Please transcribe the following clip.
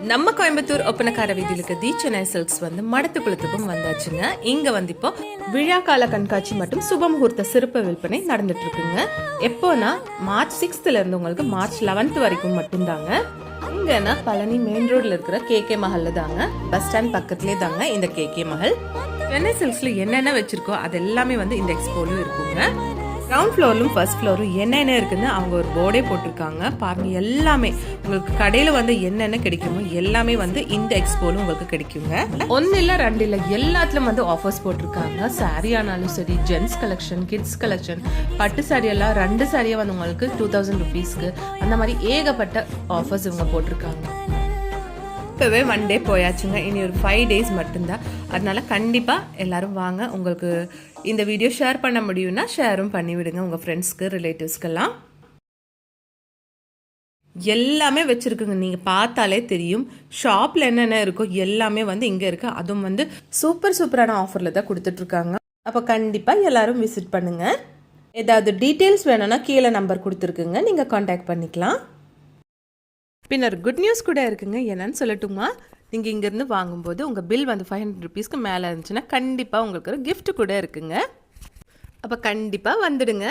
நம்ம கோயம்புத்தூர் ஒப்பனக்கார வீதியில் இருக்க தி சென்னை சில்க்ஸ் வந்து மடத்துக்குளத்துக்கும் வந்தாச்சுங்க. இங்க வந்து இப்போ விழா கால கண்காட்சி மற்றும் சுபமுகூர்த்த சிறப்பு விற்பனை நடந்துட்டு இருக்குங்க. எப்போனா மார்ச் 6th இருந்து உங்களுக்கு மார்ச் 11th வரைக்கும் மட்டும்தாங்க. இங்கன்னா பழனி மெயின் ரோட்ல இருக்கிற கேகே மஹல்ல தாங்க, பஸ் ஸ்டாண்ட் பக்கத்துலேயே தாங்க இந்த கேகே மஹல். சென்னை சில்க்ஸ்ல என்னென்ன வச்சிருக்கோ அது எல்லாமே வந்து இந்த எக்ஸ்போலும் இருக்குங்க. கிரவுண்ட் ஃப்ளோர்லும் ஃபர்ஸ்ட் ஃப்ளோரும் என்னென்ன இருக்குன்னு அவங்க ஒரு போர்டே போட்டிருக்காங்க பாருங்க. எல்லாமே உங்களுக்கு கடையில் வந்து என்னென்ன கிடைக்குமோ எல்லாமே வந்து இந்த எக்ஸ்போலும் உங்களுக்கு கிடைக்குங்க. ஒன்னு இல்லை ரெண்டு இல்லை, எல்லாத்துலயும் வந்து ஆஃபர்ஸ் போட்டிருக்காங்க. சாரி ஆனாலும் சரி, ஜென்ஸ் கலெக்ஷன், கிட்ஸ் கலெக்ஷன், பட்டு சாரி எல்லாம் 2 சாரியா வந்து உங்களுக்கு 2000 rupeesக்கு அந்த மாதிரி ஏகப்பட்ட ஆஃபர்ஸ் இவங்க போட்டிருக்காங்க. இப்போவே 1 day போயாச்சுங்க, இனி ஒரு 5 days மட்டும்தான். அதனால கண்டிப்பாக எல்லாரும் வாங்க. உங்களுக்கு இந்த வீடியோ ஷேர் பண்ண முடியும்னா ஷேரும் பண்ணி விடுங்க உங்கள் ஃப்ரெண்ட்ஸ்க்கு, ரிலேட்டிவ்ஸ்க்கெல்லாம். எல்லாமே வச்சுருக்குங்க, நீங்கள் பார்த்தாலே தெரியும். ஷாப்பில் என்னென்ன இருக்கோ எல்லாமே வந்து இங்கே இருக்குது. அதுவும் வந்து சூப்பரான ஆஃபரில் தான் கொடுத்துட்ருக்காங்க. அப்போ கண்டிப்பாக எல்லாரும் விசிட் பண்ணுங்கள். ஏதாவது டீட்டெயில்ஸ் வேணும்னா கீழே நம்பர் கொடுத்துருக்குங்க, நீங்கள் காண்டாக்ட் பண்ணிக்கலாம். பின்னர் குட் நியூஸ் கூட இருக்குங்க. என்னன்னு சொல்லட்டுமா, நீங்கள் இங்கேருந்து வாங்கும்போது உங்கள் பில் வந்து 500 rupeesக்கு மேலே இருந்துச்சுன்னா கண்டிப்பாக உங்களுக்கு ஒரு gift கூட இருக்குங்க. அப்போ கண்டிப்பாக வந்துடுங்க.